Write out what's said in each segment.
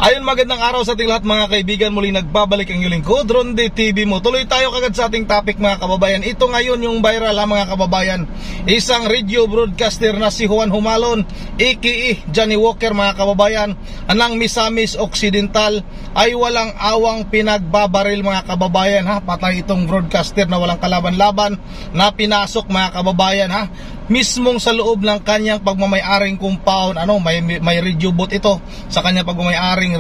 Ayun, magandang araw sa ating lahat mga kaibigan. Muli nagbabalik ang iyong lingkod, Ronde TV mo. Tuloy tayo kagad sa ating topic mga kababayan. Ito ngayon yung viral mga kababayan. Isang radio broadcaster na si Juan Humalon, aka Johnny Walker mga kababayan, anang Misamis Occidental ay walang awang pinagbabaril mga kababayan ha. Patay itong broadcaster na walang kalaban-laban na pinasok mga kababayan ha. Mismong sa loob ng kanyang pagmamay-aring compound, may radio booth ito sa kanyang pagmamay-aring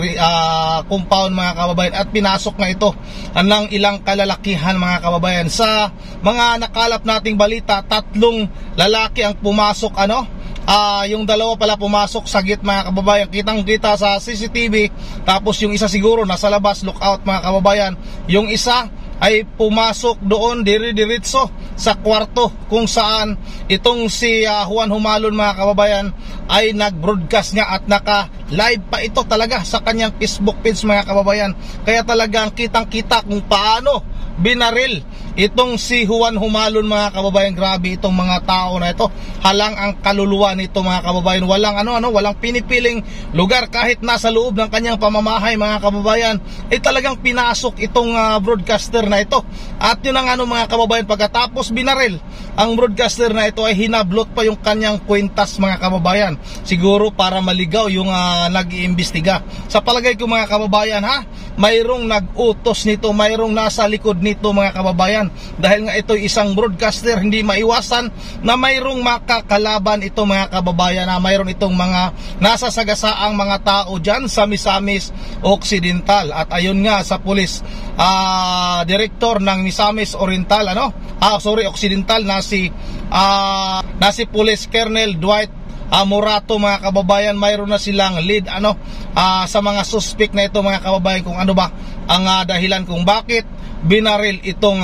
compound mga kababayan, at pinasok na ito ng ilang kalalakihan mga kababayan. Sa mga nakalap nating balita, 3 lalaki ang pumasok, yung 2 pala pumasok sa gate mga kababayan, kitang-kita sa CCTV, tapos yung isa siguro nasa labas, lookout mga kababayan. Yung isa ay pumasok doon diretso sa kwarto kung saan itong si Juan Humalon mga kababayan ay nag-broadcast niya, at naka-live pa ito talaga sa kanyang Facebook page mga kababayan. Kaya talagang kitang-kita kung paano binaril itong si Juan Humalon mga kababayan. Grabe itong mga tao na ito, halang ang kaluluwa nito mga kababayan. Walang walang pinipiling lugar, kahit nasa loob ng kanyang pamamahay mga kababayan ay talagang pinasok itong broadcaster na ito. At yun ang mga kababayan, pagkatapos binaril ang broadcaster na ito ay hinablot pa yung kanyang kwentas mga kababayan, siguro para maligaw yung nag-iimbestiga. Sa palagay ko mga kababayan mayroong nag-utos nito, mayroong nasa likod nito mga kababayan, dahil nga ito isang broadcaster, hindi maiwasan na mayroong makakalaban ito mga kababayan, mayroon itong mga nasasagasaang mga tao dyan sa Misamis Occidental. At ayun nga sa pulis director ng Misamis Occidental na si Police Colonel Dwight Morato mga kababayan, mayroon na silang lead sa mga suspect na ito mga kababayan, kung ano ba ang dahilan kung bakit binaril itong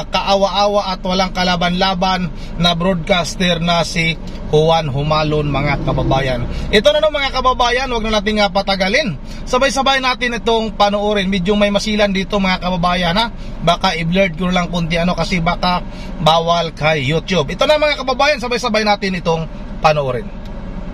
kaawa-awa at walang kalaban-laban na broadcaster na si Juan Humalon mga kababayan. Ito na mga kababayan, wag na nating patagalin. Sabay-sabay natin itong panoorin. Medyo may masilan dito mga kababayan baka i-blurred ko lang kunti kasi baka bawal kay YouTube. Ito na mga kababayan, sabay-sabay natin itong panoorin.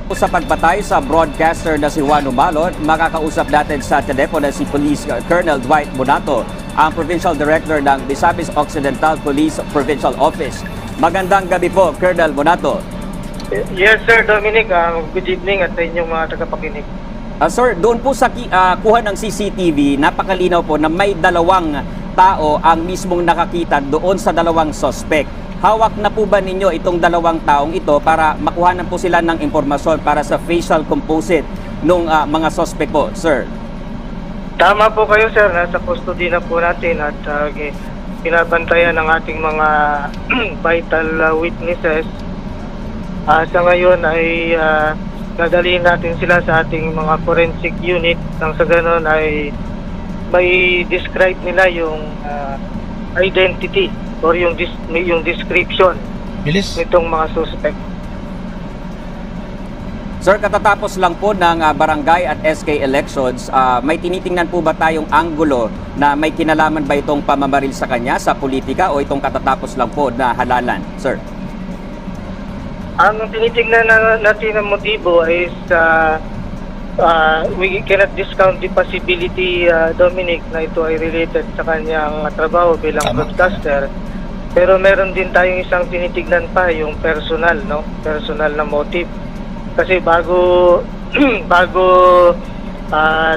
Sa pagpatay sa broadcaster na si Juan Humalon, makakausap natin sa telepono si Police Colonel Dwight Morato, ang Provincial Director ng Misamis Occidental Police Provincial Office. Magandang gabi po, Colonel Morato. Yes sir, Dominic. Good evening at sa inyong mga tagapakinig. Sir, doon po sa kuha ng CCTV, napakalinaw po na may 2 tao ang mismong nakakita doon sa 2 suspect. Hawak na po ba ninyo itong 2 taong ito para makuhanan po sila ng impormasyon para sa facial composite ng mga suspect po, sir? Tama po kayo sir, nasa custody na po natin at pinabantayan ng ating mga vital witnesses. Sa ngayon ay dadalhin natin sila sa ating mga forensic unit, nang sa ganon ay may describe nila yung identity or yung description nitong mga suspect. Sir, katatapos lang po ng barangay at SK elections, may tinitingnan po ba tayong anggulo na may kinalaman ba itong pamamaril sa kanya sa politika, o itong katatapos lang po na halalan, sir? Ang tinitingnan natin ng motibo is we cannot discount the possibility, Dominic, na ito ay related sa kanyang trabaho bilang broadcaster. Pero meron din tayong isang tinitignan pa, yung personal na motive. Kasi bago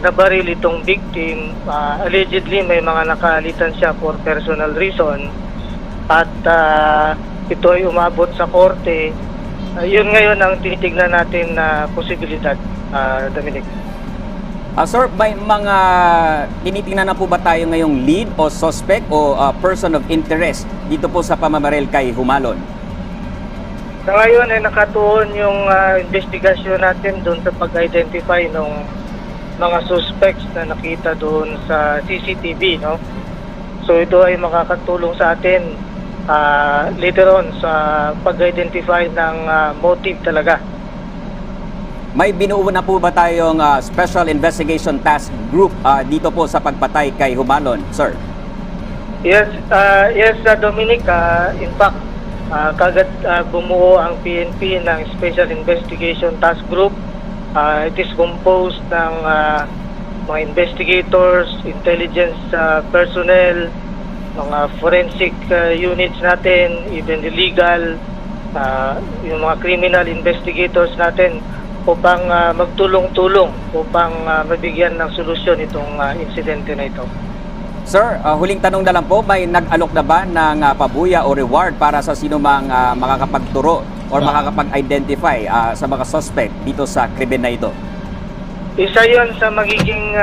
nabaril itong victim, allegedly may mga nakaalitan siya for personal reason, at ito ay umabot sa korte. Yun ngayon ang tinitignan natin na posibilidad, Dominic. Sir, may mga tinitingnan na po ba tayo ngayong lead o suspect o person of interest dito po sa pamamaril kay Humalon? Sa ngayon ay nakatuon yung investigasyon natin doon sa pag-identify ng mga suspects na nakita doon sa CCTV, So ito ay makakatulong sa atin later on sa pag-identify ng motive talaga. May binuo na po ba tayong Special Investigation Task Group dito po sa pagpatay kay Humalon, sir? Yes, Dominic. In fact, kagad bumuo ang PNP ng Special Investigation Task Group. It is composed ng mga investigators, intelligence personnel, mga forensic units natin, even the legal, yung mga criminal investigators natin upang magtulong-tulong upang mabigyan ng solusyon itong insidente na ito. Sir, huling tanong na lang po, may nag-alok na ba ng pabuya o reward para sa sino mang makakapagturo or makakapag-identify sa mga suspect dito sa krimen na ito? Isa yon sa magiging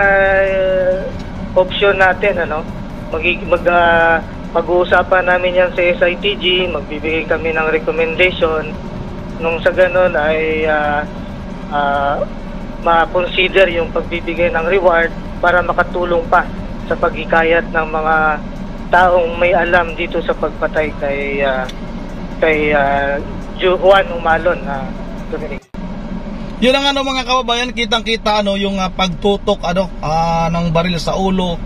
option natin, ano? Pag-uusapan namin yan sa SITG, magbibigay kami ng recommendation. Nung sa ganun ay ma-consider yung pagbibigay ng reward para makatulong pa sa paghikayat ng mga taong may alam dito sa pagpatay kay Juan Humalon na Dominic. Yun ang mga kababayan, kitang-kita yung pagtutok ng baril sa ulo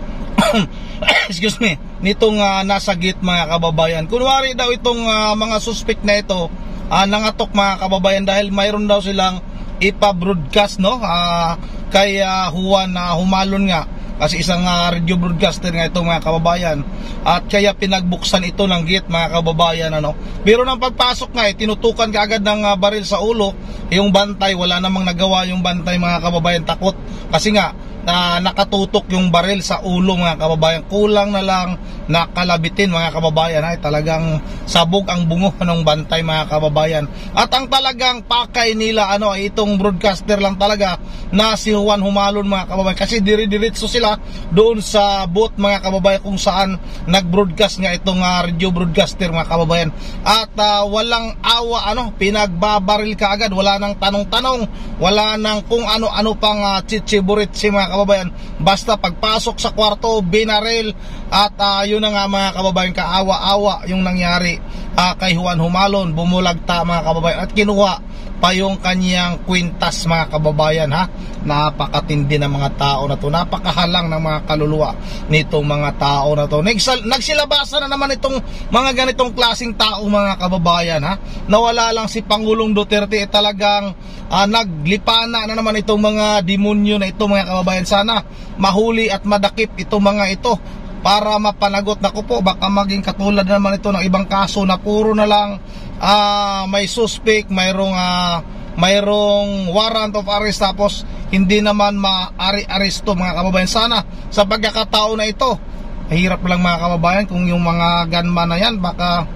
excuse me, nitong nasagit mga kababayan. Kunwari daw itong mga suspect na ito nangatok mga kababayan dahil mayroon daw silang ipa-broadcast kay Juan Humalon nga. Kasi isang radio broadcaster nga ito mga kababayan, at kaya pinagbuksan ito ng gate mga kababayan. Pero nang pagpasok nga tinutukan kaagad ng baril sa ulo yung bantay. Wala namang nagawa yung bantay mga kababayan, takot kasi nga nakatutok yung baril sa ulo mga kababayan. Kulang na lang nakalabitin mga kababayan. Ay talagang sabog ang bungo ng bantay mga kababayan. At ang talagang pakay nila ay itong broadcaster lang talaga na si Juan Humalon mga kababayan, kasi dire-diretso sila doon sa booth mga kababayan kung saan nag-broadcast nga itong radio broadcaster mga kababayan. At walang awa, pinagbabaril ka agad, wala nang tanong-tanong, wala nang kung ano-ano pang chichiburitsi mga kababayan. Basta pagpasok sa kwarto, binaril. At yun na nga mga kababayan, kaawa-awa yung nangyari kay Juan Humalon. Bumulagta mga kababayan at kinuha pa yung kanyang kwintas mga kababayan. Napakatindi ng mga tao na to, napakahalang ng mga kaluluwa nitong mga tao na to. Nagsilabasan na naman itong mga ganitong klaseng tao mga kababayan. Nawala lang si Pangulong Duterte, talagang naglipana na naman itong mga demonyo na ito mga kababayan. Sana mahuli at madakip itong mga ito para mapanagot. Naku po, baka maging katulad naman ito ng ibang kaso na puro na lang may suspect, mayroong warrant of arrest, tapos hindi naman ma-aresto mga kababayan. Sana sa pagkakataon na ito, hirap lang mga kababayan kung yung mga gunman na yan baka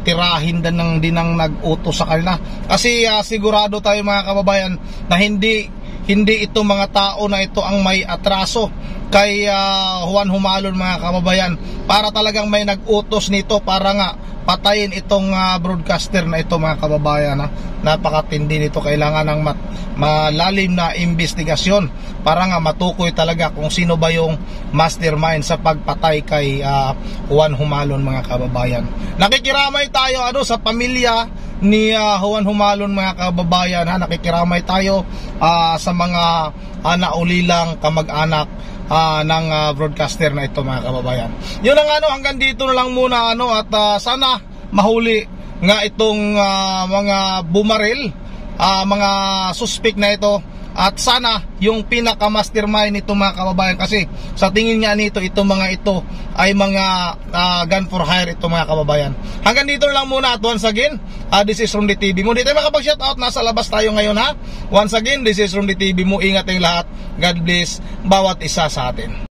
tirahin din ang nag-utos sa kanila. Kasi sigurado tayo mga kababayan na hindi itong mga tao na ito ang may atraso kay Juan Humalon mga kababayan, para talagang may nag-utos nito para nga patayin itong broadcaster na ito mga kababayan. Napakatindi nito, kailangan ng malalim na investigasyon para nga matukoy talaga kung sino ba yung mastermind sa pagpatay kay Juan Humalon mga kababayan. Nakikiramay tayo sa pamilya ni Juan Humalon mga kababayan. Nakikiramay tayo sa mga naulilang kamag-anak ng broadcaster na ito mga kababayan. Yun ang hanggang dito na lang muna at sana mahuli nga itong mga bumaril, mga suspect na ito, at sana yung pinaka-mastermind nito mga kababayan, kasi sa tingin nga nito itong mga ito ay mga gun for hire ito mga kababayan. Hanggang dito na lang muna at once again, this is Ronde TV mo. Hindi tayo makapag-shoutout, nasa labas tayo ngayon Once again, this is Ronde TV mo. Ingat tayong lahat. God bless bawat isa sa atin.